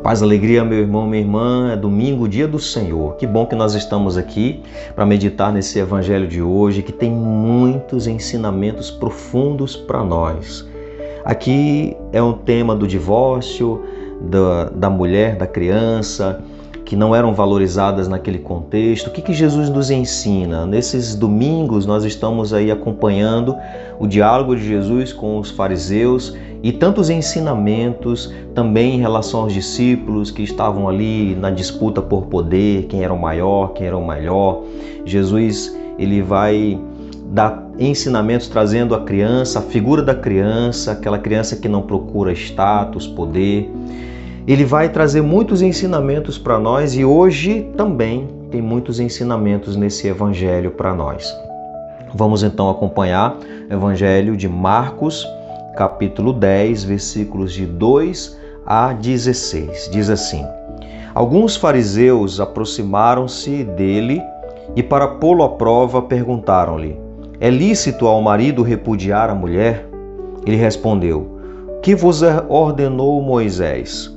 Paz, alegria, meu irmão, minha irmã, é domingo, dia do Senhor. Que bom que nós estamos aqui para meditar nesse evangelho de hoje, que tem muitos ensinamentos profundos para nós. Aqui é um tema do divórcio, da mulher, da criança, que não eram valorizadas naquele contexto. O que Jesus nos ensina? Nesses domingos nós estamos aí acompanhando o diálogo de Jesus com os fariseus e tantos ensinamentos também em relação aos discípulos que estavam ali na disputa por poder, quem era o maior, quem era o melhor. Jesus, ele vai dar ensinamentos trazendo a criança, a figura da criança, aquela criança que não procura status, poder. Ele vai trazer muitos ensinamentos para nós e hoje também tem muitos ensinamentos nesse evangelho para nós. Vamos então acompanhar o evangelho de Marcos, capítulo 10, versículos de 2 a 16. Diz assim: Alguns fariseus aproximaram-se dele e, para pô-lo à prova, perguntaram-lhe: É lícito ao marido repudiar a mulher? Ele respondeu: Que vos ordenou Moisés?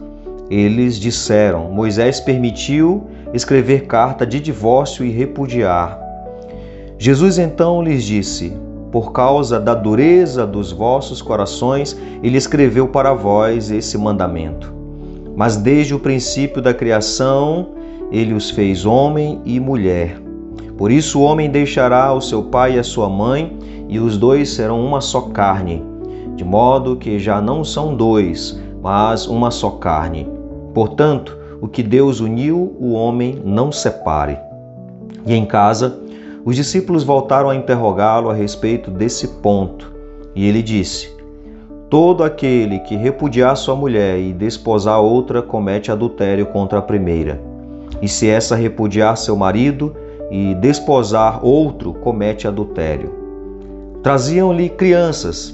Eles disseram: Moisés permitiu escrever carta de divórcio e repudiar. Jesus então lhes disse: Por causa da dureza dos vossos corações, ele escreveu para vós esse mandamento. Mas desde o princípio da criação, ele os fez homem e mulher. Por isso o homem deixará o seu pai e a sua mãe, e os dois serão uma só carne. De modo que já não são dois, mas uma só carne. Portanto, o que Deus uniu, o homem não separe. E em casa, os discípulos voltaram a interrogá-lo a respeito desse ponto. E ele disse: Todo aquele que repudiar sua mulher e desposar outra comete adultério contra a primeira. E se essa repudiar seu marido e desposar outro, comete adultério. Traziam-lhe crianças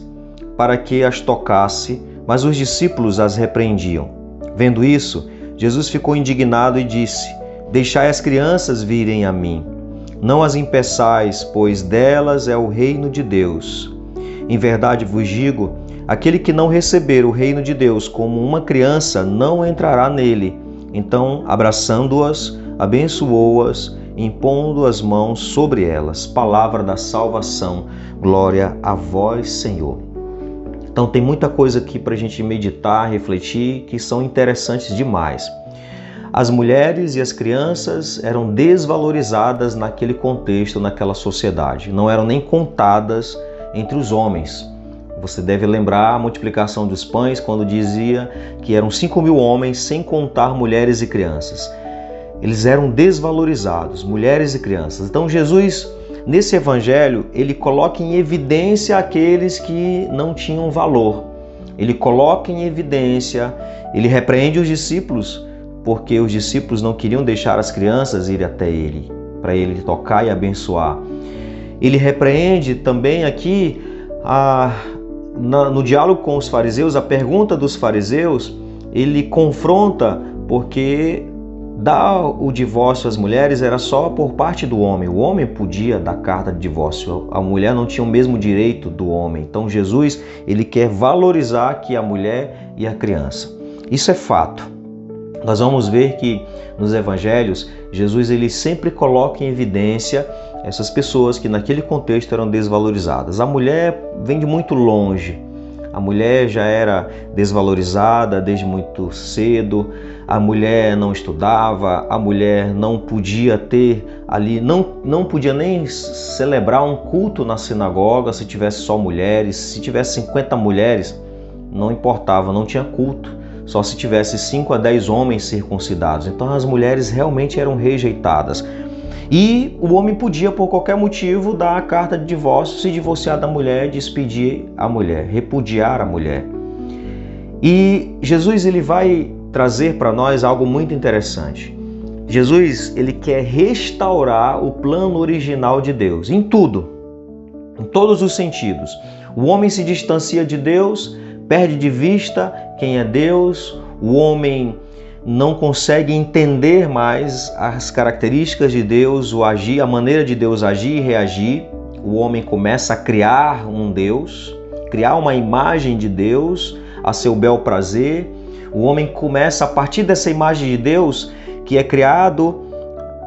para que as tocasse, mas os discípulos as repreendiam. Vendo isso, Jesus ficou indignado e disse: Deixai as crianças virem a mim. Não as impeçais, pois delas é o reino de Deus. Em verdade vos digo, aquele que não receber o reino de Deus como uma criança não entrará nele. Então, abraçando-as, abençoou-as, impondo as mãos sobre elas. Palavra da salvação. Glória a vós, Senhor. Então tem muita coisa aqui para a gente meditar, refletir, que são interessantes demais. As mulheres e as crianças eram desvalorizadas naquele contexto, naquela sociedade. Não eram nem contadas entre os homens. Você deve lembrar a multiplicação dos pães, quando dizia que eram 5.000 homens, sem contar mulheres e crianças. Eles eram desvalorizados, mulheres e crianças. Então Jesus, nesse evangelho, ele coloca em evidência aqueles que não tinham valor. Ele coloca em evidência, ele repreende os discípulos, porque os discípulos não queriam deixar as crianças ir até ele, para ele tocar e abençoar. Ele repreende também aqui, no diálogo com os fariseus, a pergunta dos fariseus, ele confronta, porque dar o divórcio às mulheres era só por parte do homem. O homem podia dar carta de divórcio. A mulher não tinha o mesmo direito do homem. Então Jesus, ele quer valorizar aqui a mulher e a criança. Isso é fato. Nós vamos ver que nos evangelhos, Jesus ele sempre coloca em evidência essas pessoas que naquele contexto eram desvalorizadas. A mulher vem de muito longe. A mulher já era desvalorizada desde muito cedo. A mulher não estudava, a mulher não podia ter ali, não podia nem celebrar um culto na sinagoga se tivesse só mulheres. Se tivesse 50 mulheres, não importava, não tinha culto, só se tivesse 5 a 10 homens circuncidados. Então as mulheres realmente eram rejeitadas. E o homem podia, por qualquer motivo, dar a carta de divórcio, se divorciar da mulher, despedir a mulher, repudiar a mulher. E Jesus ele vai trazer para nós algo muito interessante. Jesus, ele quer restaurar o plano original de Deus, em tudo, em todos os sentidos. O homem se distancia de Deus, perde de vista quem é Deus, o homem não consegue entender mais as características de Deus, o agir, a maneira de Deus agir e reagir. O homem começa a criar um Deus, criar uma imagem de Deus a seu bel prazer, O homem começa, a partir dessa imagem de Deus, que é criado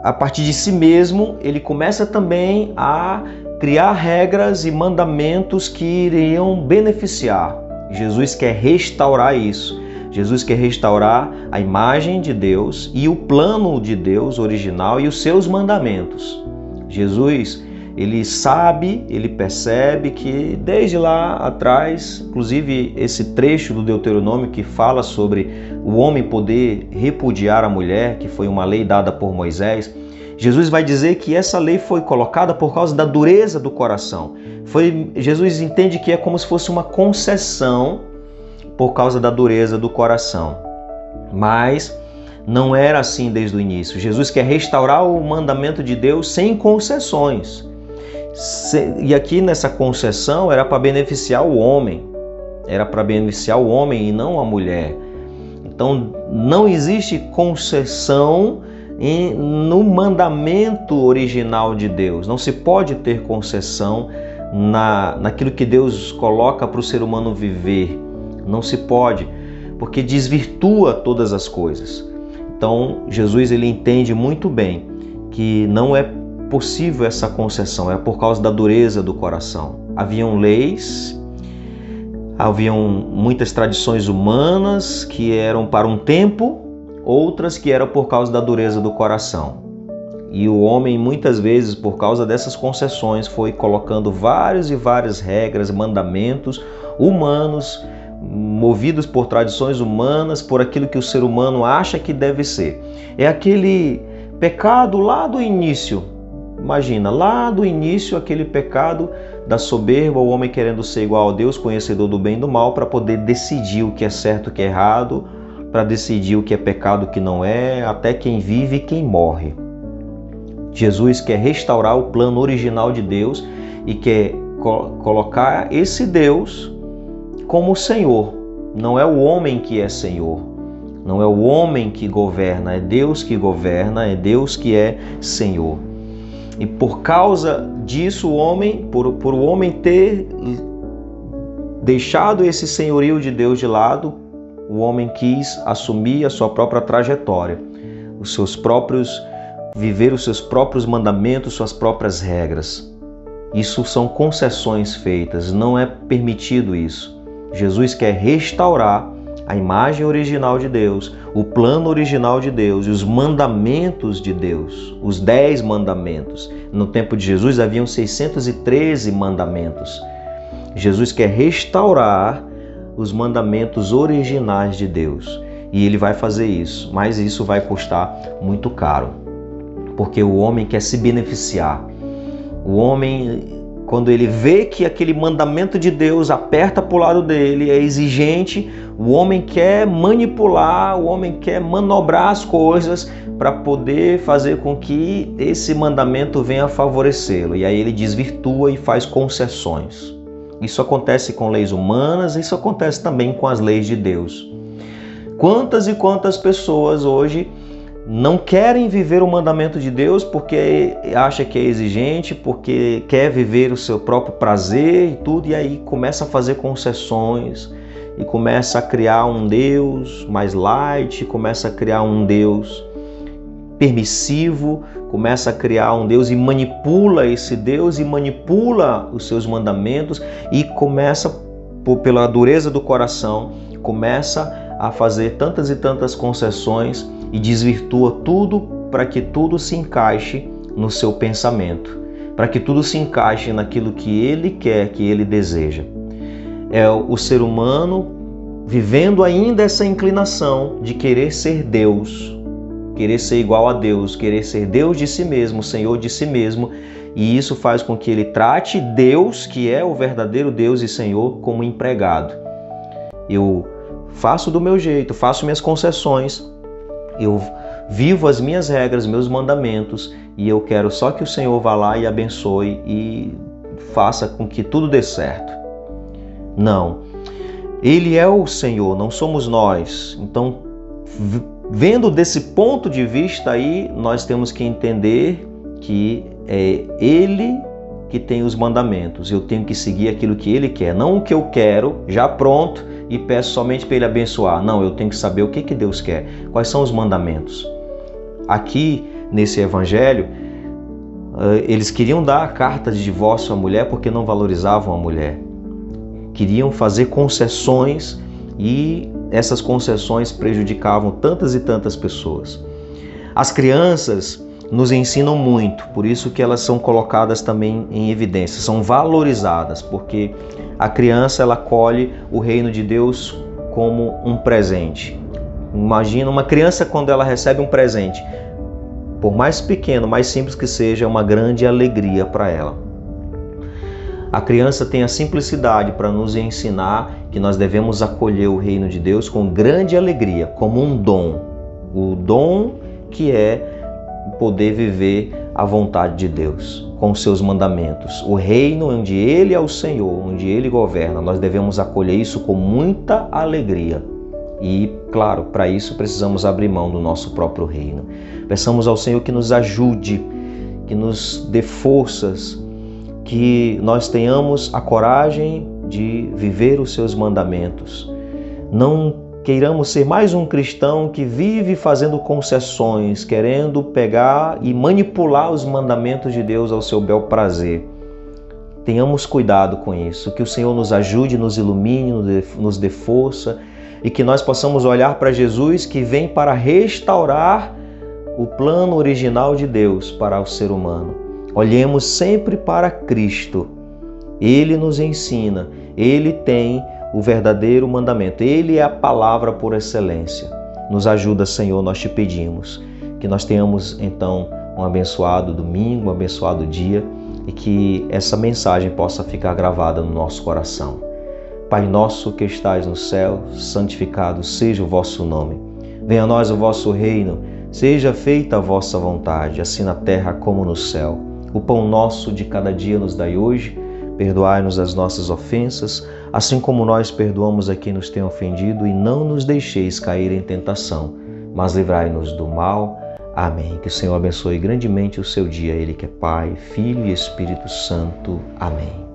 a partir de si mesmo, ele começa também a criar regras e mandamentos que iriam beneficiar. Jesus quer restaurar isso. Jesus quer restaurar a imagem de Deus e o plano de Deus original e os seus mandamentos. Jesus, ele sabe, ele percebe que desde lá atrás, inclusive esse trecho do Deuteronômio que fala sobre o homem poder repudiar a mulher, que foi uma lei dada por Moisés, Jesus vai dizer que essa lei foi colocada por causa da dureza do coração. Jesus entende que é como se fosse uma concessão por causa da dureza do coração. Mas não era assim desde o início. Jesus quer restaurar o mandamento de Deus sem concessões. E aqui nessa concessão era para beneficiar o homem. Era para beneficiar o homem e não a mulher. Então não existe concessão no mandamento original de Deus. Não se pode ter concessão naquilo que Deus coloca para o ser humano viver. Não se pode, porque desvirtua todas as coisas. Então Jesus, ele entende muito bem que não é possível essa concessão, é por causa da dureza do coração. Haviam leis, haviam muitas tradições humanas que eram para um tempo, outras que eram por causa da dureza do coração. E o homem, muitas vezes, por causa dessas concessões, foi colocando várias e várias regras, mandamentos humanos, movidos por tradições humanas, por aquilo que o ser humano acha que deve ser. É aquele pecado lá do início. Imagina, lá do início, aquele pecado da soberba, o homem querendo ser igual a Deus, conhecedor do bem e do mal, para poder decidir o que é certo e o que é errado, para decidir o que é pecado e o que não é, até quem vive e quem morre. Jesus quer restaurar o plano original de Deus e quer colocar esse Deus como Senhor. Não é o homem que é Senhor, não é o homem que governa, é Deus que governa, é Deus que é Senhor. E por causa disso, o homem, por o homem ter deixado esse senhorio de Deus de lado, o homem quis assumir a sua própria trajetória, viver os seus próprios mandamentos, suas próprias regras. Isso são concessões feitas, não é permitido isso. Jesus quer restaurar a imagem original de Deus, o plano original de Deus e os mandamentos de Deus, os 10 mandamentos. No tempo de Jesus haviam 613 mandamentos. Jesus quer restaurar os mandamentos originais de Deus. E ele vai fazer isso, mas isso vai custar muito caro. Porque o homem quer se beneficiar. O homem, quando ele vê que aquele mandamento de Deus aperta para o lado dele, é exigente, o homem quer manipular, o homem quer manobrar as coisas para poder fazer com que esse mandamento venha a favorecê-lo. E aí ele desvirtua e faz concessões. Isso acontece com leis humanas, isso acontece também com as leis de Deus. Quantas e quantas pessoas hoje não querem viver o mandamento de Deus porque acha que é exigente, porque quer viver o seu próprio prazer e tudo, e aí começa a fazer concessões e começa a criar um Deus mais light, começa a criar um Deus permissivo, começa a criar um Deus e manipula esse Deus e manipula os seus mandamentos e começa, pela dureza do coração, começa a fazer tantas e tantas concessões e desvirtua tudo para que tudo se encaixe no seu pensamento, para que tudo se encaixe naquilo que ele quer, que ele deseja. É o ser humano vivendo ainda essa inclinação de querer ser Deus, querer ser igual a Deus, querer ser Deus de si mesmo, Senhor de si mesmo, e isso faz com que ele trate Deus, que é o verdadeiro Deus e Senhor, como empregado. Eu faço do meu jeito, faço minhas concessões, eu vivo as minhas regras, meus mandamentos, e eu quero só que o Senhor vá lá e abençoe e faça com que tudo dê certo. Não. Ele é o Senhor, não somos nós. Então, vendo desse ponto de vista aí, nós temos que entender que é Ele que tem os mandamentos. Eu tenho que seguir aquilo que Ele quer, não o que eu quero, já pronto, e peço somente para ele abençoar. Não, eu tenho que saber o que Deus quer, quais são os mandamentos. Aqui, nesse evangelho, eles queriam dar a carta de divórcio à mulher porque não valorizavam a mulher. Queriam fazer concessões e essas concessões prejudicavam tantas e tantas pessoas. As crianças nos ensinam muito, por isso que elas são colocadas também em evidência, são valorizadas, porque a criança ela acolhe o reino de Deus como um presente. Imagina uma criança quando ela recebe um presente, por mais pequeno, mais simples que seja, é uma grande alegria para ela. A criança tem a simplicidade para nos ensinar que nós devemos acolher o reino de Deus com grande alegria, como um dom. O dom que é poder viver a vontade de Deus, com os seus mandamentos. O reino onde Ele é o Senhor, onde Ele governa, nós devemos acolher isso com muita alegria. E, claro, para isso precisamos abrir mão do nosso próprio reino. Peçamos ao Senhor que nos ajude, que nos dê forças, que nós tenhamos a coragem de viver os seus mandamentos. Não queiramos ser mais um cristão que vive fazendo concessões, querendo pegar e manipular os mandamentos de Deus ao seu bel prazer. Tenhamos cuidado com isso, que o Senhor nos ajude, nos ilumine, nos dê força e que nós possamos olhar para Jesus que vem para restaurar o plano original de Deus para o ser humano. Olhemos sempre para Cristo. Ele nos ensina, Ele tem o verdadeiro mandamento. Ele é a palavra por excelência. Nos ajuda, Senhor, nós te pedimos. Que nós tenhamos, então, um abençoado domingo, um abençoado dia e que essa mensagem possa ficar gravada no nosso coração. Pai nosso que estais no céu, santificado seja o vosso nome. Venha a nós o vosso reino, seja feita a vossa vontade, assim na terra como no céu. O pão nosso de cada dia nos dai hoje, perdoai-nos as nossas ofensas, assim como nós perdoamos a quem nos tem ofendido, e não nos deixeis cair em tentação, mas livrai-nos do mal. Amém. Que o Senhor abençoe grandemente o seu dia, Ele que é Pai, Filho e Espírito Santo. Amém.